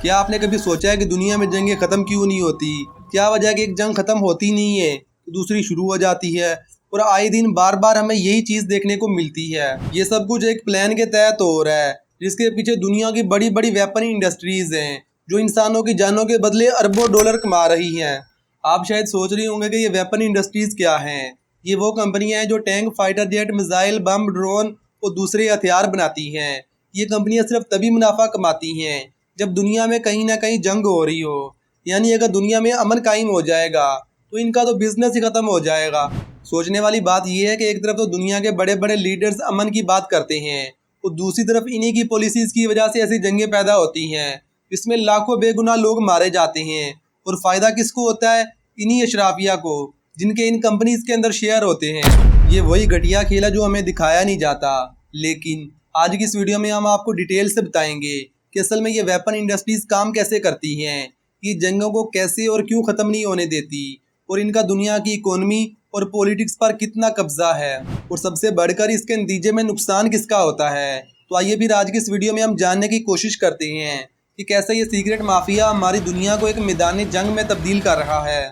क्या आपने कभी सोचा है कि दुनिया में जंगें ख़त्म क्यों नहीं होती? क्या वजह है कि एक जंग ख़त्म होती नहीं है, दूसरी शुरू हो जाती है और आए दिन बार बार हमें यही चीज़ देखने को मिलती है। ये सब कुछ एक प्लान के तहत हो रहा है, जिसके पीछे दुनिया की बड़ी बड़ी वेपन इंडस्ट्रीज़ हैं, जो इंसानों की जानों के बदले अरबों डॉलर कमा रही हैं। आप शायद सोच रहे होंगे कि ये वेपन इंडस्ट्रीज़ क्या हैं। ये वो कंपनियां हैं जो टैंक, फाइटर जेट, मिसाइल, बम, ड्रोन और दूसरे हथियार बनाती हैं। ये कंपनियां सिर्फ तभी मुनाफा कमाती हैं जब दुनिया में कहीं ना कहीं जंग हो रही हो। यानी अगर दुनिया में अमन कायम हो जाएगा तो इनका तो बिजनेस ही खत्म हो जाएगा। सोचने वाली बात यह है कि एक तरफ तो दुनिया के बड़े बड़े लीडर्स अमन की बात करते हैं और दूसरी तरफ इन्हीं की पॉलिसीज की वजह से ऐसी जंगें पैदा होती हैं, इसमें लाखों बेगुनाह लोग मारे जाते हैं। और फायदा किसको होता है? इन्हीं अशराफिया को, जिनके इन कंपनीज के अंदर शेयर होते हैं। ये वही घटिया खेल है जो हमें दिखाया नहीं जाता, लेकिन आज की इस वीडियो में हम आपको डिटेल से बताएंगे कि असल में ये वेपन इंडस्ट्रीज काम कैसे करती हैं, ये जंगों को कैसे और क्यों ख़त्म नहीं होने देती, और इनका दुनिया की इकोनॉमी और पॉलिटिक्स पर कितना कब्जा है, और सबसे बढ़कर इसके नतीजे में नुकसान किसका होता है। तो आइए फिर आज की इस वीडियो में हम जानने की कोशिश करते हैं कि कैसे ये सीक्रेट माफिया हमारी दुनिया को एक मैदान जंग में तब्दील कर रहा है।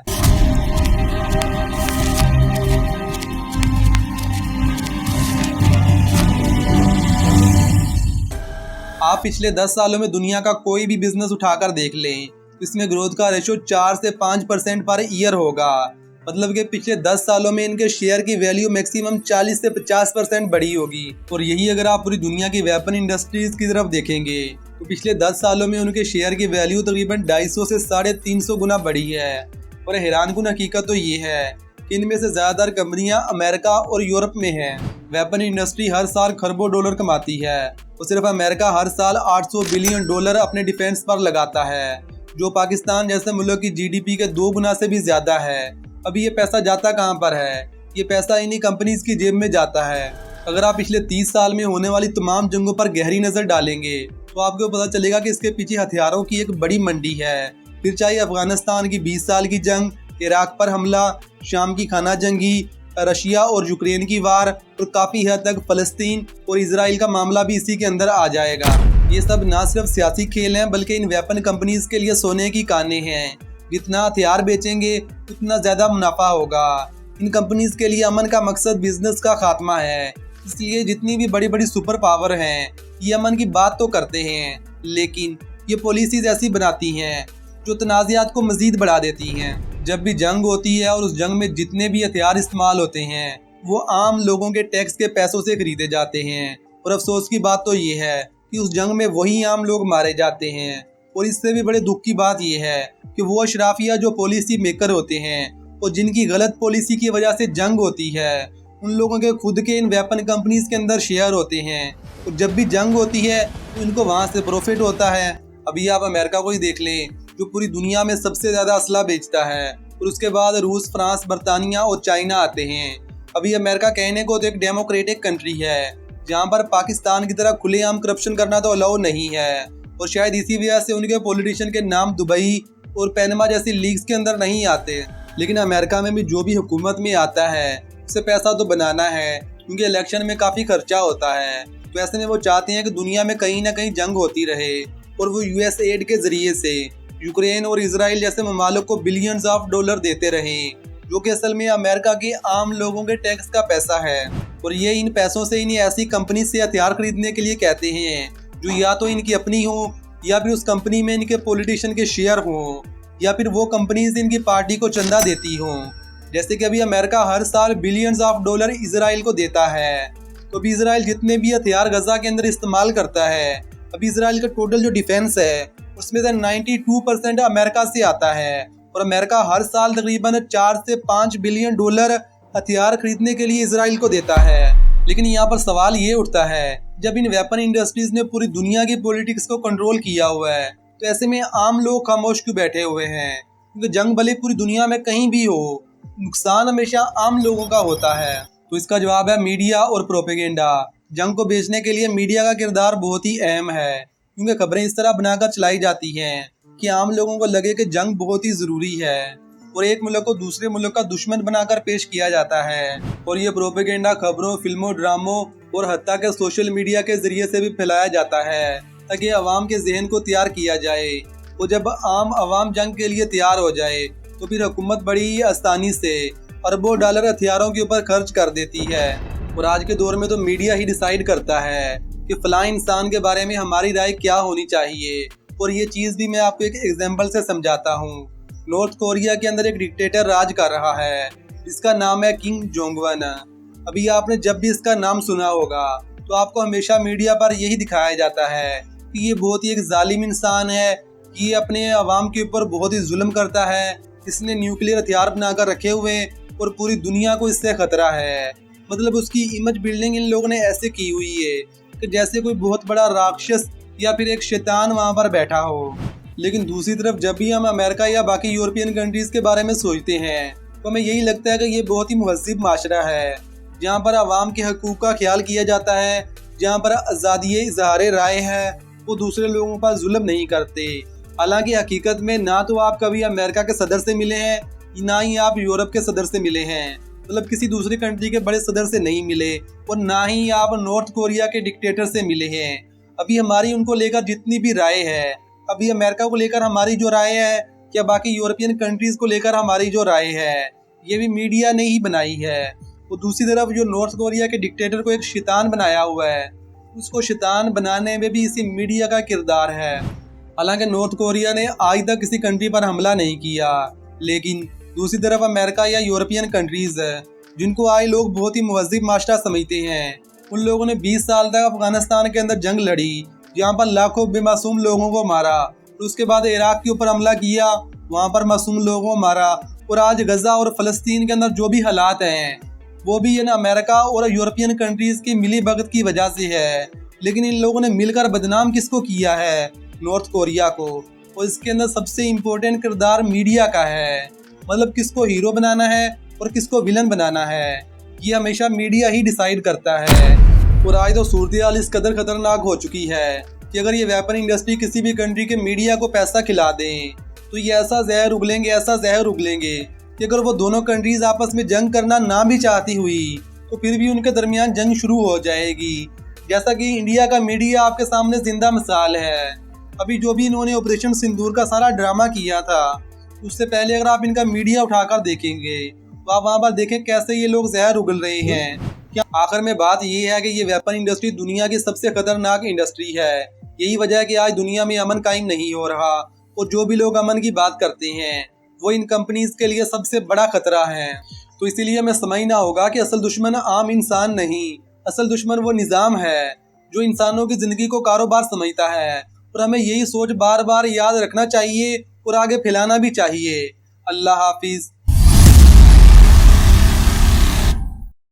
आप पिछले 10 सालों में दुनिया का कोई भी बिजनेस उठाकर देख लें, इसमें ग्रोथ का रेशो 4 से 5% पर ईयर होगा। मतलब कि पिछले 10 सालों में इनके शेयर की वैल्यू मैक्सिमम 40 से 50% बढ़ी होगी। और यही अगर आप पूरी दुनिया की वेपन इंडस्ट्रीज की तरफ देखेंगे तो पिछले 10 सालों में उनके शेयर की वैल्यू तकरीबन 250 से 350 गुना बढ़ी है। और हैरानकुन हकीकत तो ये है कि इनमें से ज़्यादातर कंपनियां अमेरिका और यूरोप में हैं। वेपन इंडस्ट्री हर साल खरबों डॉलर कमाती है और सिर्फ अमेरिका हर साल 800 बिलियन डॉलर अपने डिफेंस पर लगाता है, जो पाकिस्तान जैसे मुल्क की जीडीपी के 2 गुना से भी ज़्यादा है। अभी ये पैसा जाता कहाँ पर है? ये पैसा इन्हीं कंपनीज की जेब में जाता है। अगर आप पिछले 30 साल में होने वाली तमाम जंगों पर गहरी नज़र डालेंगे तो आपको पता चलेगा कि इसके पीछे हथियारों की एक बड़ी मंडी है। फिर चाहे अफगानिस्तान की 20 साल की जंग, इराक पर हमला, शाम की खाना जंगी, रशिया और यूक्रेन की वार, और काफ़ी हद तक फ़लस्तीन और इसराइल का मामला भी इसी के अंदर आ जाएगा। ये सब ना सिर्फ सियासी खेल हैं बल्कि इन वेपन कंपनीज के लिए सोने की कानें हैं। जितना हथियार बेचेंगे उतना ज़्यादा मुनाफा होगा। इन कंपनीज के लिए अमन का मकसद बिजनेस का खात्मा है, इसलिए जितनी भी बड़ी बड़ी सुपर पावर हैं ये अमन की बात तो करते हैं, लेकिन ये पॉलिसीज ऐसी बनाती हैं जो तनाज़ात को मज़ीद बढ़ा देती हैं। जब भी जंग होती है और उस जंग में जितने भी हथियार इस्तेमाल होते हैं वो आम लोगों के टैक्स के पैसों से खरीदे जाते हैं। और अफसोस की बात तो ये है कि उस जंग में वही आम लोग मारे जाते हैं। और इससे भी बड़े दुख की बात यह है कि वो अशराफिया जो पॉलिसी मेकर होते हैं और जिनकी गलत पॉलिसी की वजह से जंग होती है, उन लोगों के खुद के इन वेपन कंपनीज के अंदर शेयर होते हैं। और जब भी जंग होती है तो इनको वहाँ से प्रॉफिट होता है। अभी आप अमेरिका को ही देख लें, जो पूरी दुनिया में सबसे ज़्यादा असला बेचता है, और उसके बाद रूस, फ्रांस, बरतानिया और चाइना आते हैं। अभी अमेरिका कहने को तो एक डेमोक्रेटिक कंट्री है जहाँ पर पाकिस्तान की तरह खुलेआम करप्शन करना तो अलाउ नहीं है, और शायद इसी वजह से उनके पॉलिटिशियन के नाम दुबई और पैनमा जैसी लीग्स के अंदर नहीं आते। लेकिन अमेरिका में भी जो भी हुकूमत में आता है उसे पैसा तो बनाना है, क्योंकि इलेक्शन में काफ़ी खर्चा होता है। तो ऐसे में वो चाहते हैं कि दुनिया में कहीं ना कहीं जंग होती रहे और वो यूएस एड के ज़रिए से यूक्रेन और इसराइल जैसे ममालिक को बिलियंस ऑफ डॉलर देते रहें, जो कि असल में अमेरिका के आम लोगों के टैक्स का पैसा है। और ये इन पैसों से इन्हें ऐसी कंपनी से हथियार खरीदने के लिए कहते हैं जो या तो इनकी अपनी हो, या फिर उस कंपनी में इनके पॉलिटिशियन के शेयर हों, या फिर वो कंपनीज इनकी पार्टी को चंदा देती हों। जैसे कि अभी अमेरिका हर साल बिलियंस ऑफ डॉलर इसराइल को देता है। तो अभी इसराइल जितने भी हथियार गजा के अंदर इस्तेमाल करता है, अभी इसराइल का टोटल जो डिफेंस है उसमें से 92% अमेरिका से आता है। और अमेरिका हर साल तकरीबन 4 से 5 बिलियन डॉलर हथियार खरीदने के लिए इसराइल को देता है। लेकिन यहाँ पर सवाल ये उठता है, जब इन वेपन इंडस्ट्रीज ने पूरी दुनिया की पॉलिटिक्स को कंट्रोल किया हुआ है तो ऐसे में आम लोग खामोश क्यों बैठे हुए हैं? क्योंकि जंग भले पूरी दुनिया में कहीं भी हो, नुकसान हमेशा आम लोगों का होता है। तो इसका जवाब है मीडिया और प्रोपेगेंडा। जंग को बेचने के लिए मीडिया का किरदार बहुत ही अहम है, क्योंकि खबरें इस तरह बनाकर चलाई जाती हैं कि आम लोगों को लगे कि जंग बहुत ही ज़रूरी है और एक मुल्क को दूसरे मुल्क का दुश्मन बनाकर पेश किया जाता है। और ये प्रोपेगेंडा खबरों, फिल्मों, ड्रामों और हत्ता के सोशल मीडिया के जरिए से भी फैलाया जाता है ताकि अवाम के जहन को तैयार किया जाए तो जब आम आवाम जंग के लिए तैयार हो जाए तो फिर हुकूमत बड़ी आसानी से अरबों डॉलर हथियारों के ऊपर खर्च कर देती है। और आज के दौर में तो मीडिया ही डिसाइड करता है कि फलां इंसान के बारे में हमारी राय क्या होनी चाहिए। और ये चीज़ भी मैं आपको एक एग्जाम्पल से समझाता हूँ। नॉर्थ कोरिया के अंदर एक डिक्टेटर राज कर रहा है जिसका नाम है किंग जोंग वन। अभी आपने जब भी इसका नाम सुना होगा तो आपको हमेशा मीडिया पर यही दिखाया जाता है कि ये बहुत ही एक जालिम इंसान है, कि ये अपने अवाम के ऊपर बहुत ही जुल्म करता है, इसने न्यूक्लियर हथियार बनाकर रखे हुए और पूरी दुनिया को इससे खतरा है। मतलब उसकी इमेज बिल्डिंग इन लोगों ने ऐसे की हुई है कि जैसे कोई बहुत बड़ा राक्षस या फिर एक शैतान वहाँ पर बैठा हो। लेकिन दूसरी तरफ जब भी हम अमेरिका या बाकी यूरोपियन कंट्रीज के बारे में सोचते हैं तो हमें यही लगता है कि ये बहुत ही महज़िब माशरा है, जहाँ पर आवाम के हकूक़ का ख्याल किया जाता है, जहाँ पर आज़ादी इज़हार राय है, वो दूसरे लोगों पर जुल्म नहीं करते। हालांकि हकीकत में ना तो आप कभी अमेरिका के सदर से मिले हैं, ना ही आप यूरोप के सदर से मिले हैं, मतलब किसी दूसरी कंट्री के बड़े सदर से नहीं मिले, और ना ही आप नॉर्थ कोरिया के डिक्टेटर से मिले हैं। अभी हमारी उनको लेकर जितनी भी राय है, अभी अमेरिका को लेकर हमारी जो राय है या बाकी यूरोपियन कंट्रीज को लेकर हमारी जो राय है, ये भी मीडिया ने ही बनाई है। वो दूसरी तरफ जो नॉर्थ कोरिया के डिक्टेटर को एक शैतान बनाया हुआ है, उसको शैतान बनाने में भी इसी मीडिया का किरदार है। हालांकि नॉर्थ कोरिया ने आज तक किसी कंट्री पर हमला नहीं किया, लेकिन दूसरी तरफ अमेरिका या यूरोपियन कंट्रीज है जिनको आज लोग बहुत ही महज़िब माशरा समझते हैं, उन लोगों ने 20 साल तक अफगानिस्तान के अंदर जंग लड़ी, जहाँ पर लाखों बेमासूम लोगों को मारा। तो उसके बाद इराक के ऊपर हमला किया, वहाँ पर मासूम लोगों को मारा। और आज गजा और फ़लस्तीन के अंदर जो भी हालात हैं वो भी ये ना अमेरिका और यूरोपियन कंट्रीज़ की मिली भगत की वजह से है। लेकिन इन लोगों ने मिलकर बदनाम किसको किया है? नॉर्थ कोरिया को। और इसके अंदर सबसे इम्पोर्टेंट किरदार मीडिया का है, मतलब किसको हीरो बनाना है और किसको विलन बनाना है, ये हमेशा मीडिया ही डिसाइड करता है। और आज तो सूरत हाल इस कदर खतरनाक हो चुकी है कि अगर ये वेपन इंडस्ट्री किसी भी कंट्री के मीडिया को पैसा खिला दें तो ये ऐसा जहर उगलेंगे कि अगर वो दोनों कंट्रीज आपस में जंग करना ना भी चाहती हुई तो फिर भी उनके दरमियान जंग शुरू हो जाएगी। जैसा कि इंडिया का मीडिया आपके सामने जिंदा मिसाल है। अभी जो भी इन्होंने ऑपरेशन सिंदूर का सारा ड्रामा किया था, उससे पहले अगर आप इनका मीडिया उठाकर देखेंगे तो आप वहाँ पर देखें कैसे ये लोग जहर उगल रहे हैं। क्या आखिर में बात ये है कि ये वेपन इंडस्ट्री दुनिया की सबसे खतरनाक इंडस्ट्री है। यही वजह है कि आज दुनिया में अमन कायम नहीं हो रहा, और जो भी लोग अमन की बात करते हैं वो इन कंपनीज के लिए सबसे बड़ा खतरा है। तो इसीलिए हमें समझना होगा कि असल दुश्मन आम इंसान नहीं, असल दुश्मन वो निज़ाम है जो इंसानों की ज़िंदगी को कारोबार समझता है। और हमें यही सोच बार बार याद रखना चाहिए और आगे फैलाना भी चाहिए। अल्लाह हाफिज़।